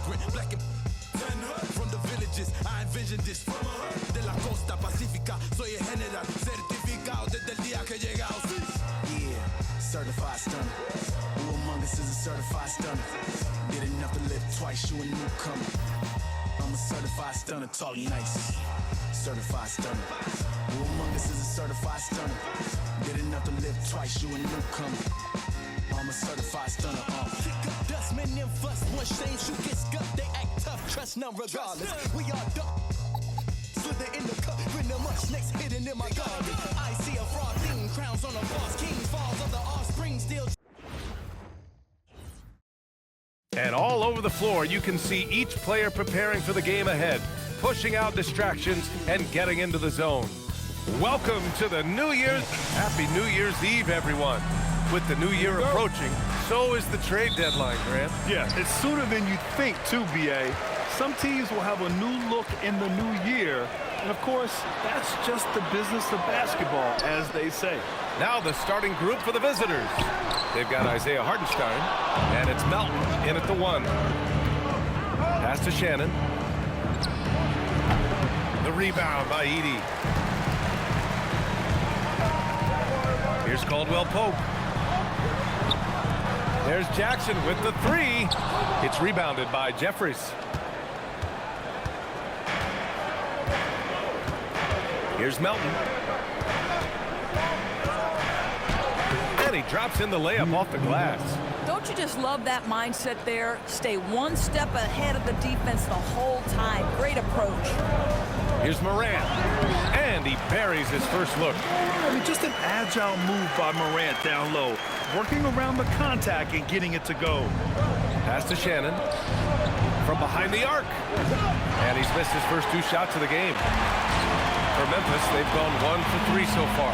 immigrant, black and from the villages. I envisioned this. De la costa pacífica, soy el general, certificado desde el día que he llegado. Yeah, certified stunner. Who among us is a certified stunner? Did enough to live twice, you a newcomer. I'm a certified stunner, talk nice. Certified stunner. Who among us is a certified stunner? Did enough to live twice, you a newcomer. I'm a certified stunner. Kick up dust, man, them fuss. One shame, shoot, get scuffed. They act tough, trust none regardless. We are dumb. Slither in the cup, bring them up, snakes hidden in my garden. I see a fraud thing, crowns on a boss king, falls of the offspring still. And all over the floor, you can see each player preparing for the game ahead, pushing out distractions and getting into the zone. Welcome to the New Year's. Happy New Year's Eve, everyone. With the new year approaching, so is the trade deadline, Grant. Yeah, it's sooner than you think, too, B.A. Some teams will have a new look in the new year. And, of course, that's just the business of basketball, as they say. Now the starting group for the visitors. They've got Isaiah Hartenstein, and it's Melton in at the 1. Pass to Shannon. The rebound by Edey. Here's Caldwell Pope. There's Jackson with the 3. It's rebounded by Jeffries. Here's Melton. And he drops in the layup off the glass. Don't you just love that mindset there? Stay one step ahead of the defense the whole time. Great approach. Here's Morant. And he buries his first look. I mean, just an agile move by Morant down low. Working around the contact and getting it to go. Pass to Shannon. From behind the arc. And he's missed his first 2 shots of the game. For Memphis, they've gone 1 for 3 so far.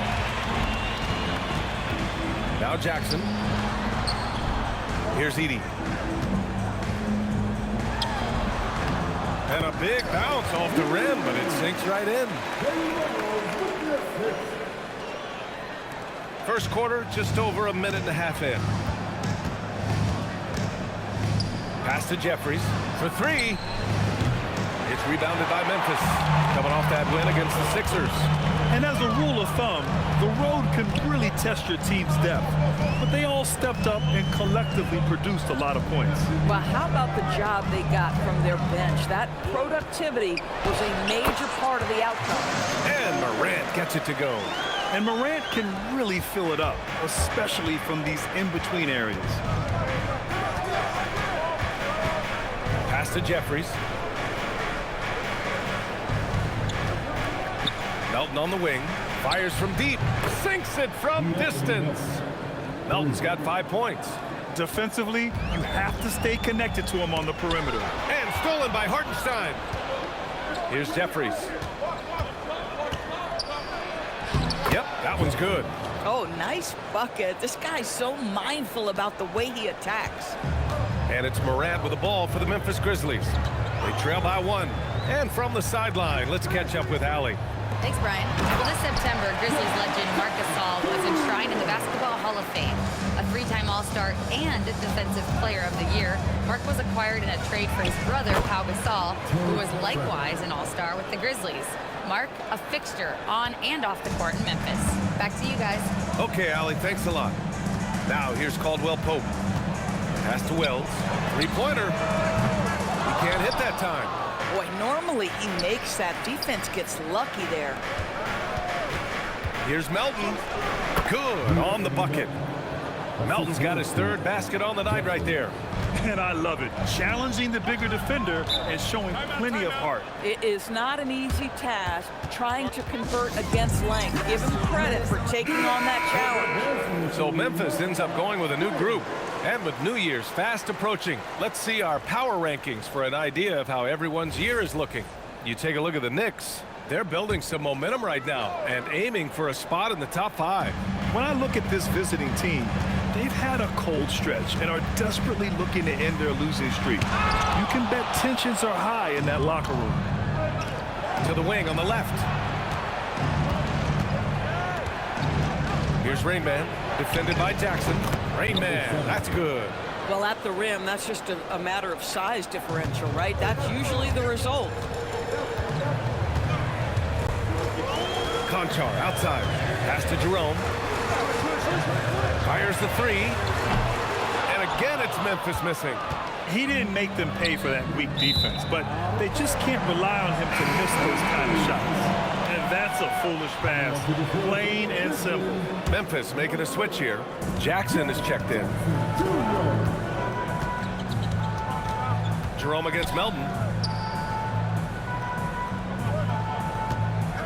Now Jackson. Here's Edey. And a big bounce off the rim, but it sinks right in. First quarter, just over a minute and a half in. Pass to Jeffries for 3. It's rebounded by Memphis, coming off that win against the Sixers. And as a rule of thumb, the road can really test your team's depth. But they all stepped up and collectively produced a lot of points. Well, how about the job they got from their bench? That productivity was a major part of the outcome. And Morant gets it to go. And Morant can really fill it up, especially from these in-between areas. Pass to Jeffries. Melton on the wing, fires from deep, sinks it from distance. Melton's got 5 points. Defensively, you have to stay connected to him on the perimeter. And stolen by Hartenstein. Here's Jeffries. Yep, that one's good. Oh, nice bucket. This guy's so mindful about the way he attacks. And it's Morant with the ball for the Memphis Grizzlies. They trail by 1. And from the sideline, let's catch up with Allie. Thanks, Brian. Well, this September, Grizzlies legend Marc Gasol was enshrined in the Basketball Hall of Fame. A 3-time All-Star and Defensive Player of the Year, Marc was acquired in a trade for his brother, Pau Gasol, who was likewise an All-Star with the Grizzlies. Marc, a fixture on and off the court in Memphis. Back to you guys. Okay, Allie, thanks a lot. Now, here's Caldwell Pope. Pass to Wells. 3-pointer. He can't hit that time. Boy, normally he makes that. Defense gets lucky there. Here's Melton. Good on the bucket. Melton's got his 3rd basket on the night right there. And I love it. Challenging the bigger defender and showing plenty of heart. It is not an easy task trying to convert against length. Give him credit for taking on that challenge. So Memphis ends up going with a new group. And with New Year's fast approaching, let's see our power rankings for an idea of how everyone's year is looking. You take a look at the Knicks. They're building some momentum right now and aiming for a spot in the top 5. When I look at this visiting team, they've had a cold stretch and are desperately looking to end their losing streak. You can bet tensions are high in that locker room. To the wing on the left. Here's Rain Man, defended by Jackson. Rain Man, that's good. Well, at the rim, that's just a matter of size differential, right? That's usually the result. Conchar outside. Pass to Jerome. Fires the three. And again, it's Memphis missing. He didn't make them pay for that weak defense, but they just can't rely on him to miss those kind of shots. And that's a foolish pass, plain and simple. Memphis making a switch here. Jackson is checked in. Jerome against Melton.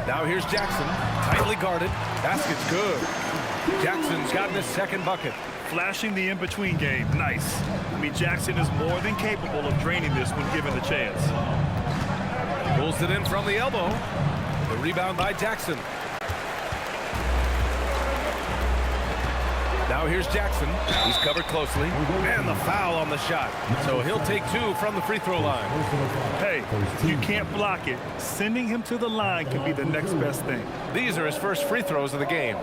Now here's Jackson, tightly guarded. Basket's good. Jackson's gotten his second bucket. Flashing the in-between game, nice. I mean, Jackson is more than capable of draining this when given the chance. Pulls it in from the elbow. The rebound by Jackson. Now here's Jackson. He's covered closely. And the foul on the shot. So he'll take 2 from the free throw line. Hey, you can't block it. Sending him to the line can be the next best thing. These are his first free throws of the game.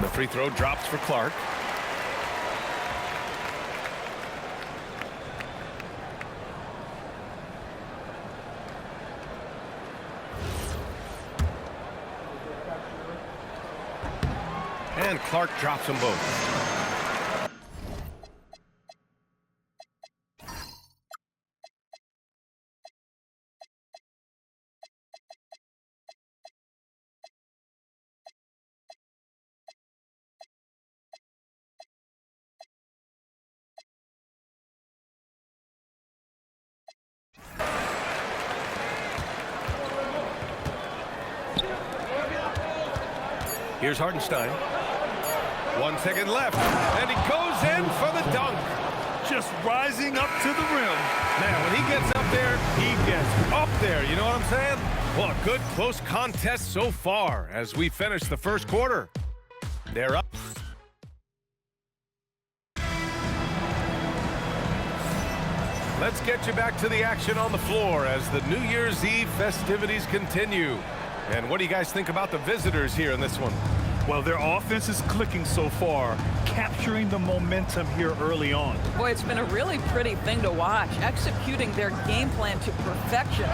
The free throw drops for Clark. And Clark drops them both. Here's Hartenstein. 1 second left, and he goes in for the dunk. Just rising up to the rim. Man, when he gets up there, he gets up there. You know what I'm saying? Well, a good close contest so far as we finish the first quarter. They're up. Let's get you back to the action on the floor as the New Year's Eve festivities continue. And what do you guys think about the visitors here in this one? Well, their offense is clicking so far, capturing the momentum here early on. Boy, it's been a really pretty thing to watch, executing their game plan to perfection.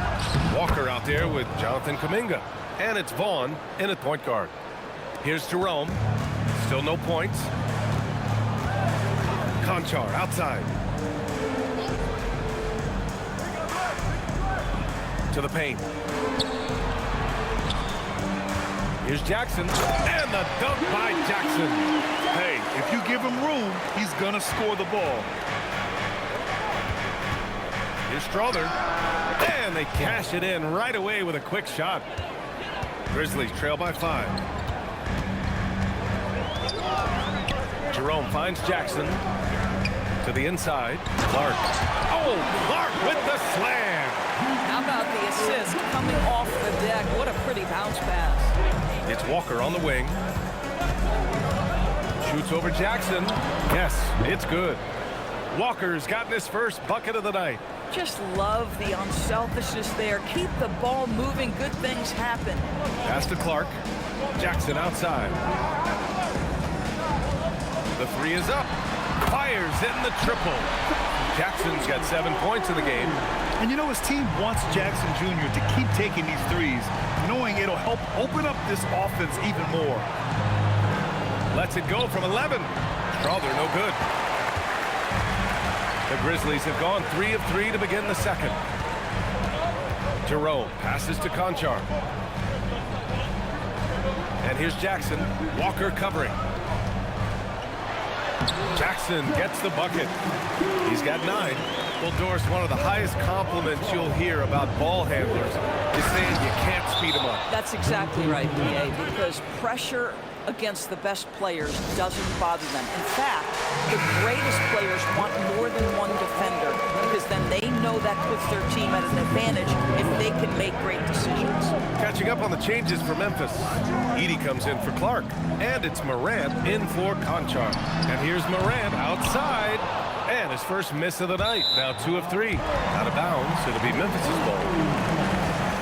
Walker out there with Jonathan Kuminga. And it's Vaughn in at point guard. Here's Jerome. Still no points. Conchar outside. To the paint. Here's Jackson, and the dunk by Jackson. Hey, if you give him room, he's going to score the ball. Here's Strother, and they cash it in right away with a quick shot. Grizzlies trail by 5. Jerome finds Jackson to the inside. Clark. Oh, Clark with the slam. How about the assist coming off the deck? What a pretty bounce pass. It's Walker on the wing. Shoots over Jackson. Yes, it's good. Walker's gotten his first bucket of the night. Just love the unselfishness there. Keep the ball moving. Good things happen. Pass to Clark. Jackson outside. The three is up. Fires in the triple. Jackson's got 7 points in the game. And you know, his team wants Jackson Jr. to keep taking these threes, knowing it'll help open up this offense even more. Lets it go from 11. Strother, no good. The Grizzlies have gone 3 of 3 to begin the second. Jerome passes to Conchar. And here's Jackson. Walker covering. Jackson gets the bucket. He's got 9. Well, Doris, one of the highest compliments you'll hear about ball handlers is saying you can't speed them up. That's exactly right, B.A., because pressure against the best players doesn't bother them. In fact, the greatest players want more than one defender because then they know that puts their team at an advantage if they can make great decisions. Catching up on the changes for Memphis. Edey comes in for Clark, and it's Morant in for Conchar. And here's Morant outside, And his first miss of the night. Now 2 of 3. Out of bounds. It'll be Memphis' ball.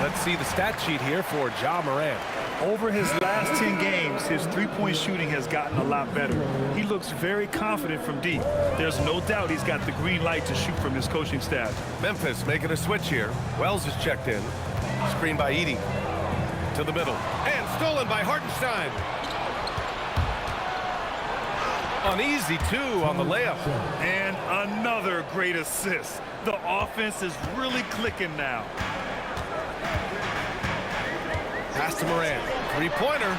Let's see the stat sheet here for Ja Morant. Over his last 10 games, his three-point shooting has gotten a lot better. He looks very confident from deep. There's no doubt he's got the green light to shoot from his coaching staff. Memphis making a switch here. Wells is checked in. Screen by Edey. To the middle. And stolen by Hartenstein. Uneasy, too, on the layup. And another great assist. The offense is really clicking now. Pass to Morant. Three-pointer.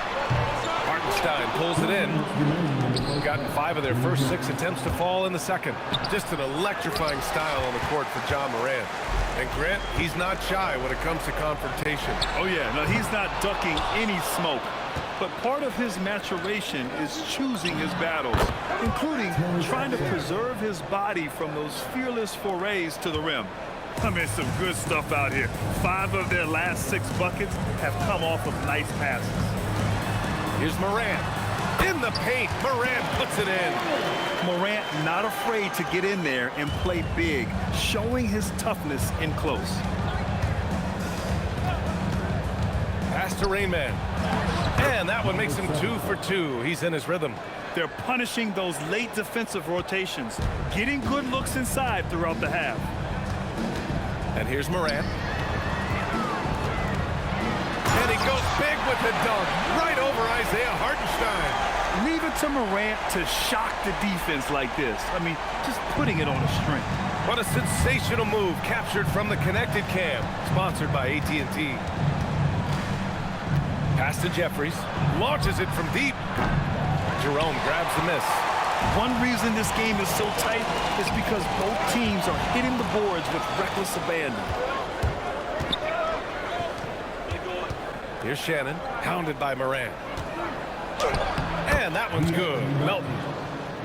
Hartenstein pulls it in. Gotten 5 of their first 6 attempts to fall in the second. Just an electrifying style on the court for Ja Morant. And Grant, he's not shy when it comes to confrontation. Oh, yeah. No, he's not ducking any smoke. But part of his maturation is choosing his battles, including trying to preserve his body from those fearless forays to the rim. I mean, some good stuff out here. 5 of their last 6 buckets have come off of nice passes. Here's Morant. In the paint, Morant puts it in. Morant not afraid to get in there and play big, showing his toughness in close. Pass to Rain Man. And that one makes him 2 for 2. He's in his rhythm. They're punishing those late defensive rotations, getting good looks inside throughout the half. And here's Morant. And he goes big with the dunk. Right over Isaiah Hartenstein. Leave it to Morant to shock the defense like this. I mean, just putting it on a string. What a sensational move captured from the connected cam. Sponsored by AT&T. Pass to Jeffries. Launches it from deep. Jerome grabs the miss. One reason this game is so tight is because both teams are hitting the boards with reckless abandon. Here's Shannon, hounded by Morant. And that one's good.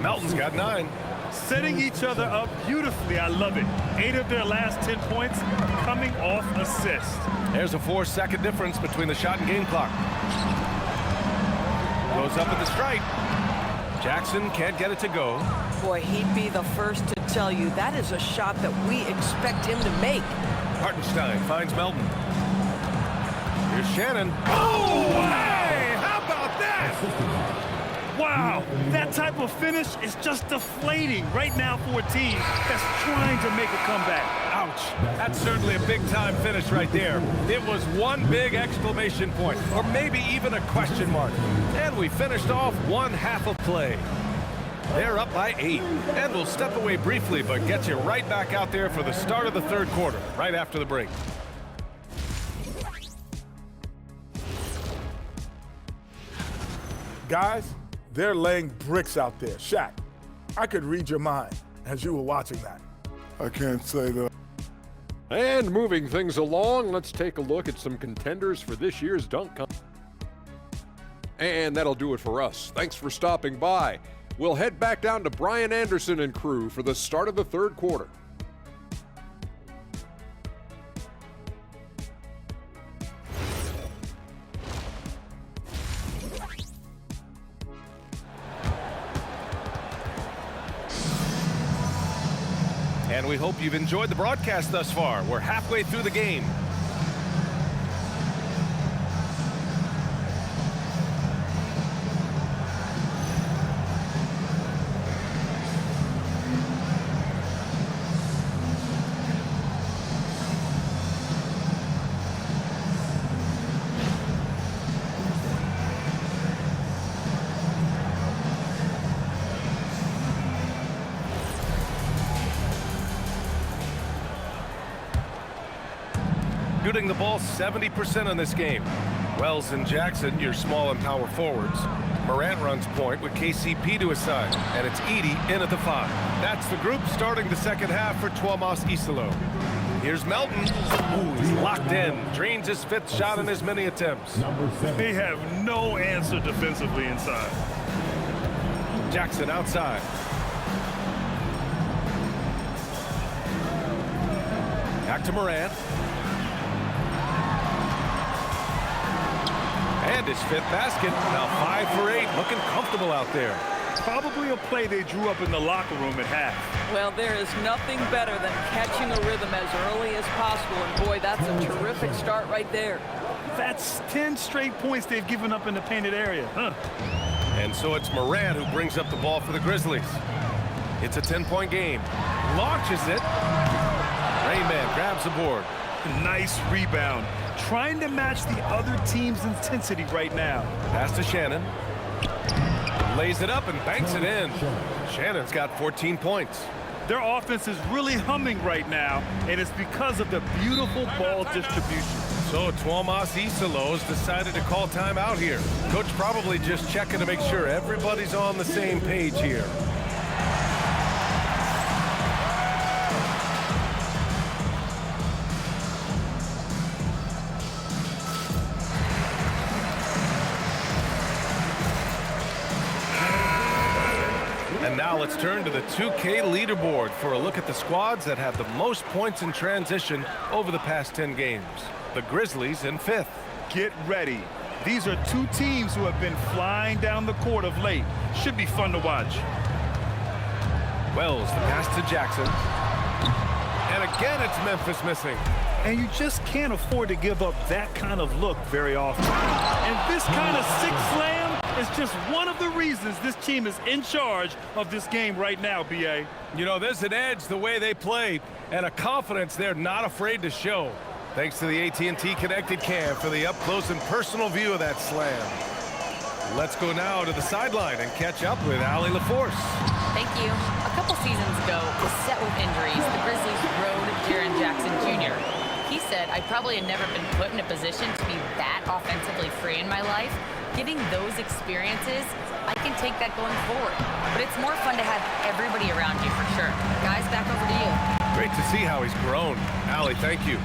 Melton's got 9. Setting each other up beautifully. I love it. 8 of their last 10 points coming off assists. There's a 4-second difference between the shot and game clock. Goes up at the stripe. Jackson can't get it to go. Boy, he'd be the first to tell you that is a shot that we expect him to make. Hartenstein finds Melton. Here's Shannon. Oh, hey! How about that? Wow, that type of finish is just deflating right now for a team that's trying to make a comeback. Ouch. That's certainly a big-time finish right there. It was one big exclamation point, or maybe even a question mark. And we finished off one half of play. They're up by 8. And we'll step away briefly, but get you right back out there for the start of the third quarter, right after the break. Guys, they're laying bricks out there. Shaq, I could read your mind as you were watching that. I can't say that. And moving things along, let's take a look at some contenders for this year's dunk contest. And that'll do it for us. Thanks for stopping by. We'll head back down to Brian Anderson and crew for the start of the third quarter. And we hope you've enjoyed the broadcast thus far. We're halfway through the game. Shooting the ball 70% in this game. Wells and Jackson, your small and power forwards. Morant runs point with KCP to his side. And it's Edey in at the 5. That's the group starting the second half for Tuomas Isalo. Here's Melton. Ooh, he's locked in. Drains his 5th shot in as many attempts. They have no answer defensively inside. Jackson outside. Back to Morant. And his 5th basket. Now 5 for 8. Looking comfortable out there. Probably a play they drew up in the locker room at half. Well, there is nothing better than catching a rhythm as early as possible, and boy, that's a terrific start right there. That's 10 straight points they've given up in the painted area. And so it's Moran who brings up the ball for the Grizzlies. It's a 10-point game. Launches it. Rainman grabs the board. Nice rebound. Trying to match the other team's intensity right now. Pass to Shannon. Lays it up and banks it in. Shannon's got 14 points. Their offense is really humming right now, and it's because of the beautiful ball distribution. So Tuomas Isalos decided to call timeout here. Coach probably just checking to make sure everybody's on the same page here. And now let's turn to the 2K leaderboard for a look at the squads that have the most points in transition over the past 10 games. The Grizzlies in 5th. Get ready. These are two teams who have been flying down the court of late. Should be fun to watch. Wells, the pass to Jackson. And again, it's Memphis missing. And you just can't afford to give up that kind of look very often. And this kind of sick slam is just one of the reasons this team is in charge of this game right now, B.A. You know, there's an edge the way they play and a confidence they're not afraid to show. Thanks to the AT&T Connected Cam for the up-close and personal view of that slam. Let's go now to the sideline and catch up with Allie LaForce. Thank you. A couple seasons ago, beset with injuries, the Grizzlies rode Jaren Jackson Jr. He said, I probably had never been put in a position to be that offensively free in my life. Getting those experiences, I can take that going forward. But it's more fun to have everybody around you for sure. Guys, back over to you. Great to see how he's grown. Allie, thank you.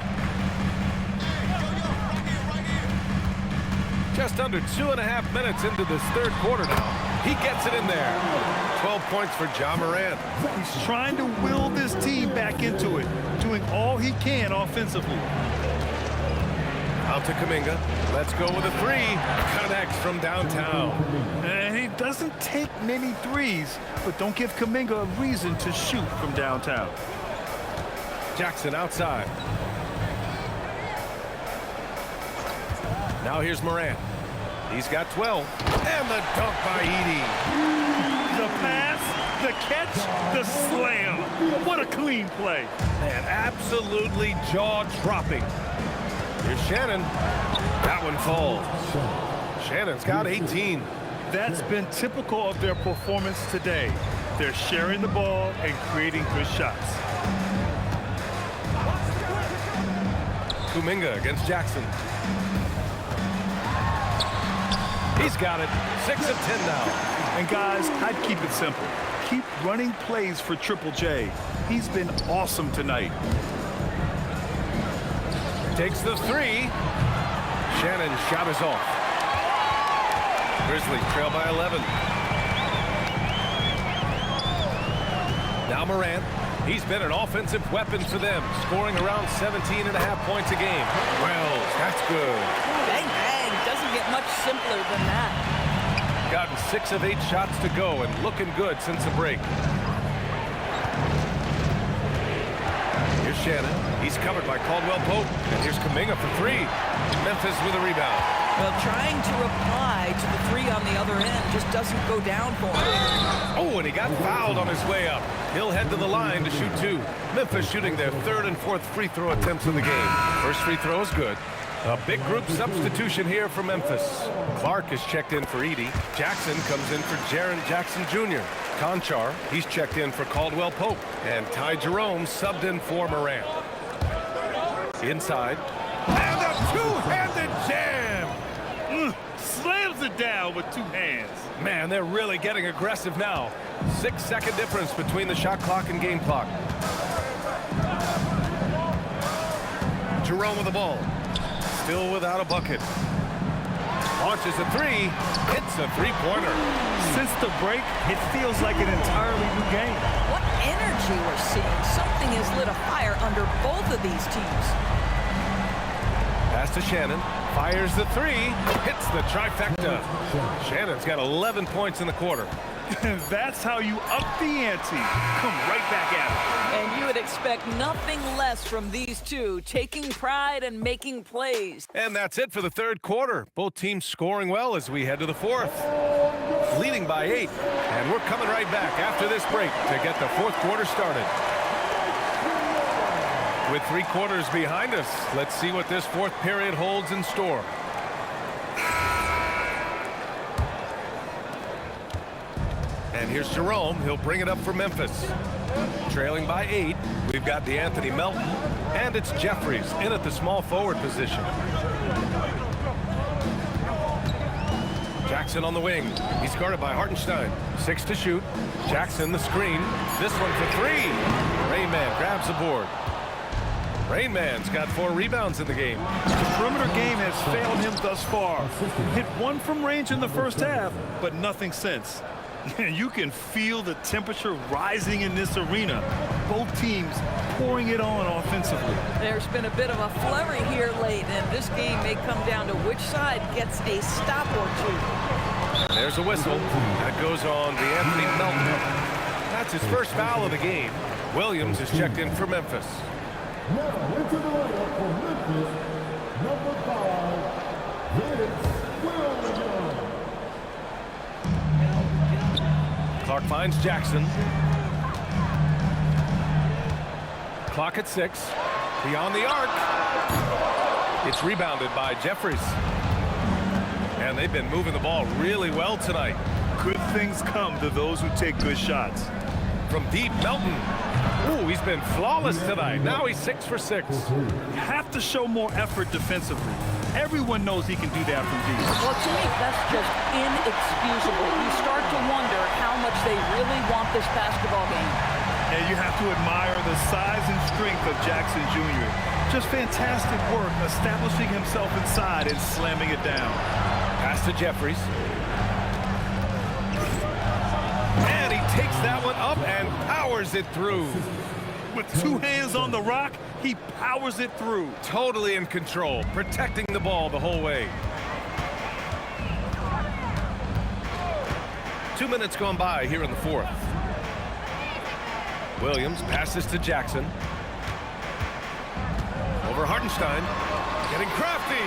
Just under 2.5 minutes into this third quarter now. He gets it in there. 12 points for Ja Morant. He's trying to will this team back into it, doing all he can offensively. Out to Kuminga. Let's go with a three. Connects from downtown. And he doesn't take many threes, but don't give Kuminga a reason to shoot from downtown. Jackson outside. Now here's Morant. He's got 12. And the dunk by Edey. The pass, the catch, the slam. What a clean play. Man, absolutely jaw-dropping. Here's Shannon. That one falls. Shannon's got 18. That's been typical of their performance today. They're sharing the ball and creating good shots. Kuminga against Jackson. He's got it. 6 of 10 now. And guys, I'd keep it simple. Keep running plays for Triple J. He's been awesome tonight. Takes the three. Shannon's shot is off. Grizzlies trail by 11. Now Morant. He's been an offensive weapon for them, scoring around 17.5 points a game. Wells, that's good. Bang, bang. Doesn't get much simpler than that. Gotten 6 of 8 shots to go and looking good since the break. Here's Shannon. He's covered by Caldwell Pope. And here's Kuminga for three. Memphis with a rebound. Well, trying to reply to the three on the other end just doesn't go down for him. Oh, and he got fouled on his way up. He'll head to the line to shoot 2. Memphis shooting their 3rd and 4th free throw attempts of the game. First free throw is good. A big group substitution here for Memphis. Clark is checked in for Edey. Jackson comes in for Jaren Jackson Jr. Conchar, he's checked in for Caldwell Pope. And Ty Jerome subbed in for Morant. Inside. And a two-handed jam! Slams it down with 2 hands. Man, they're really getting aggressive now. 6-second difference between the shot clock and game clock. Jerome with the ball. Still without a bucket. Launches a three. Hits a three-pointer. Since the break, it feels like an entirely new game. What energy we're seeing. Something has lit a fire under both of these teams. Pass to Shannon. Fires the three. Hits the trifecta. Shannon's got 11 points in the quarter. That's how you up the ante. Come right back at it. And you would expect nothing less from these two, taking pride and making plays. And that's it for the third quarter. Both teams scoring well as we head to the fourth. Leading by 8. And we're coming right back after this break to get the fourth quarter started. With 3 quarters behind us, let's see what this fourth period holds in store. And here's Jerome. He'll bring it up for Memphis. Trailing by 8, we've got D'Anthony Melton, and it's Jeffries in at the small forward position. Jackson on the wing. He's guarded by Hartenstein. 6 to shoot. Jackson the screen. This one for 3. Rain Man grabs the board. Rain Man's got 4 rebounds in the game. The perimeter game has failed him thus far. Hit 1 from range in the first half, but nothing since. You can feel the temperature rising in this arena. Both teams pouring it on offensively. There's been a bit of a flurry here late, and this game may come down to which side gets a stop or 2. There's a whistle. That goes on D'Anthony Melton. That's his first foul of the game. Williams is checked in for Memphis. Now into the lineup for Memphis, number 5, Williams. Clark finds Jackson. Clock at 6. Beyond the arc. It's rebounded by Jeffries. And they've been moving the ball really well tonight. Good things come to those who take good shots. From deep, Melton. Ooh, he's been flawless tonight. Now he's 6 for 6. Have to show more effort defensively. Everyone knows he can do that from deep. Well, to me, that's just inexcusable. You start to wonder how much they really want this basketball game. And you have to admire the size and strength of Jackson Jr. Just fantastic work establishing himself inside and slamming it down. Pass to Jeffries. And he takes that one up and powers it through. With 2 hands on the rock, he powers it through. Totally in control, protecting the ball the whole way. 2 minutes gone by here in the fourth. Williams passes to Jackson. Over Hartenstein. Getting crafty.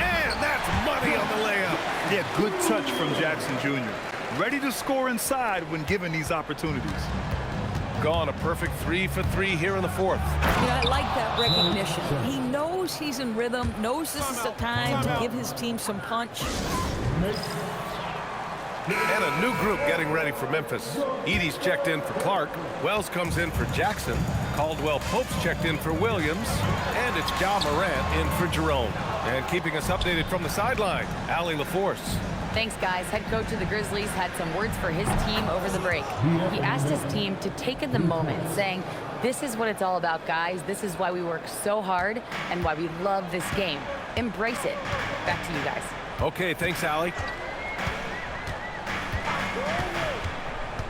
And that's money on the layup. Yeah, good touch from Jackson Jr. Ready to score inside when given these opportunities. Gone a perfect 3 for 3 here in the fourth. Yeah, I like that recognition. He knows he's in rhythm, knows this is the time to give his team some punch. And a new group getting ready for Memphis. Edie's checked in for Clark. Wells comes in for Jackson. Caldwell-Pope's checked in for Williams. And it's Ja Morant in for Jerome. And keeping us updated from the sideline, Allie LaForce. Thanks, guys. Head coach of the Grizzlies had some words for his team over the break. He asked his team to take in the moment, saying, "This is what it's all about, guys. This is why we work so hard and why we love this game. Embrace it." Back to you guys. Okay, thanks, Allie.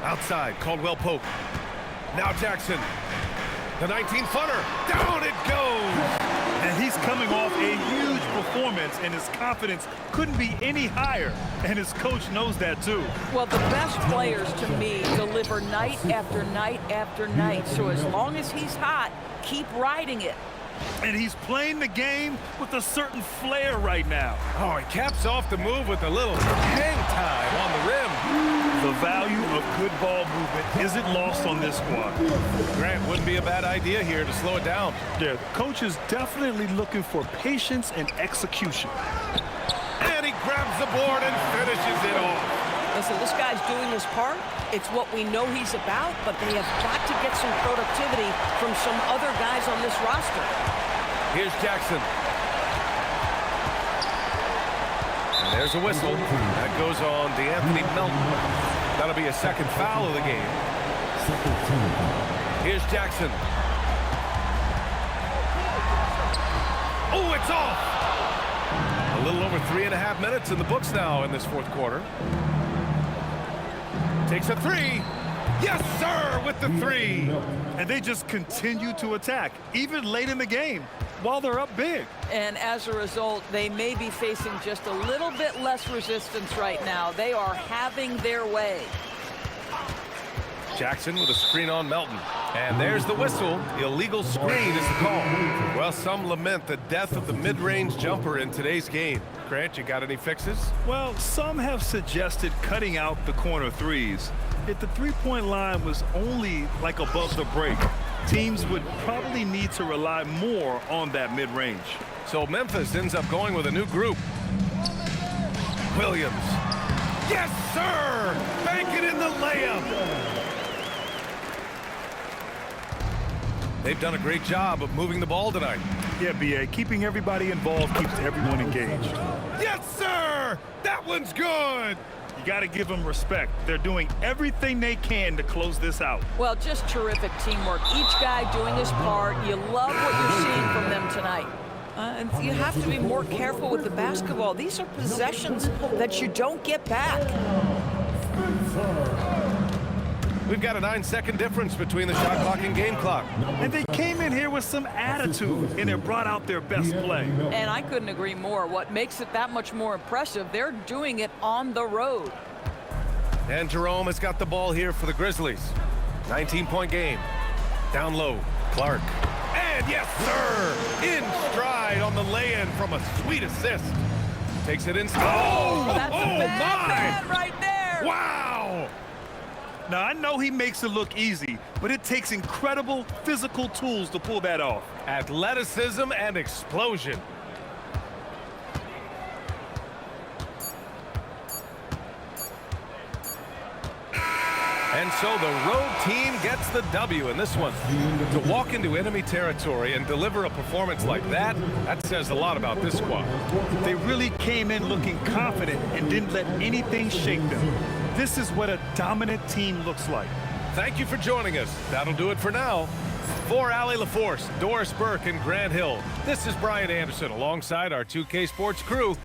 Outside, Caldwell-Pope. Now Jackson. The 19-footer. Down it goes. And he's coming off a huge performance, and his confidence couldn't be any higher. And his coach knows that, too. Well, the best players, to me, deliver night after night after night. So as long as he's hot, keep riding it. And he's playing the game with a certain flair right now. Oh, he caps off the move with a little hang time on the rim. The value of good ball movement isn't lost on this squad. Grant, wouldn't be a bad idea here to slow it down. Yeah, coach is definitely looking for patience and execution. And he grabs the board and finishes it off. Listen, this guy's doing his part. It's what we know he's about, but they have got to get some productivity from some other guys on this roster. Here's Jackson. And there's a whistle. That goes on D'Anthony Melton. That'll be a second foul of the game. Here's Jackson. Oh, it's off! A little over 3.5 minutes in the books now in this fourth quarter. Takes a 3. Yes, sir, with the 3. And they just continue to attack, even late in the game. while they're up big. And as a result, they may be facing just a little bit less resistance right now. They are having their way. Jackson with a screen on Melton. And there's the whistle. Illegal screen is the call. Well, some lament the death of the mid-range jumper in today's game. Grant, you got any fixes? Well, some have suggested cutting out the corner threes. If the three-point line was only like above the break, teams would probably need to rely more on that mid-range. So Memphis ends up going with a new group. Williams. Yes, sir! Banking in the layup. They've done a great job of moving the ball tonight. Yeah, B.A., keeping everybody involved keeps everyone engaged. Yes, sir! That one's good! You got to give them respect. They're doing everything they can to close this out. Well, just terrific teamwork. Each guy doing his part. You love what you're seeing from them tonight. And you have to be more careful with the basketball. These are possessions that you don't get back. We've got a 9-second difference between the shot clock and game clock. And they came in here with some attitude, and it brought out their best play. And I couldn't agree more. What makes it that much more impressive, they're doing it on the road. And Jerome has got the ball here for the Grizzlies. 19-point game. Down low, Clark. And yes, sir! In stride on the lay-in from a sweet assist. Takes it inside. Oh, That's bad right there. Wow! Now, I know he makes it look easy, but it takes incredible physical tools to pull that off. Athleticism and explosion. And so the road team gets the W in this one. To walk into enemy territory and deliver a performance like that says a lot about this squad. They really came in looking confident and didn't let anything shake them. This is what a dominant team looks like. Thank you for joining us. That'll do it for now. For Allie LaForce, Doris Burke, and Grant Hill, this is Brian Anderson alongside our 2K Sports crew.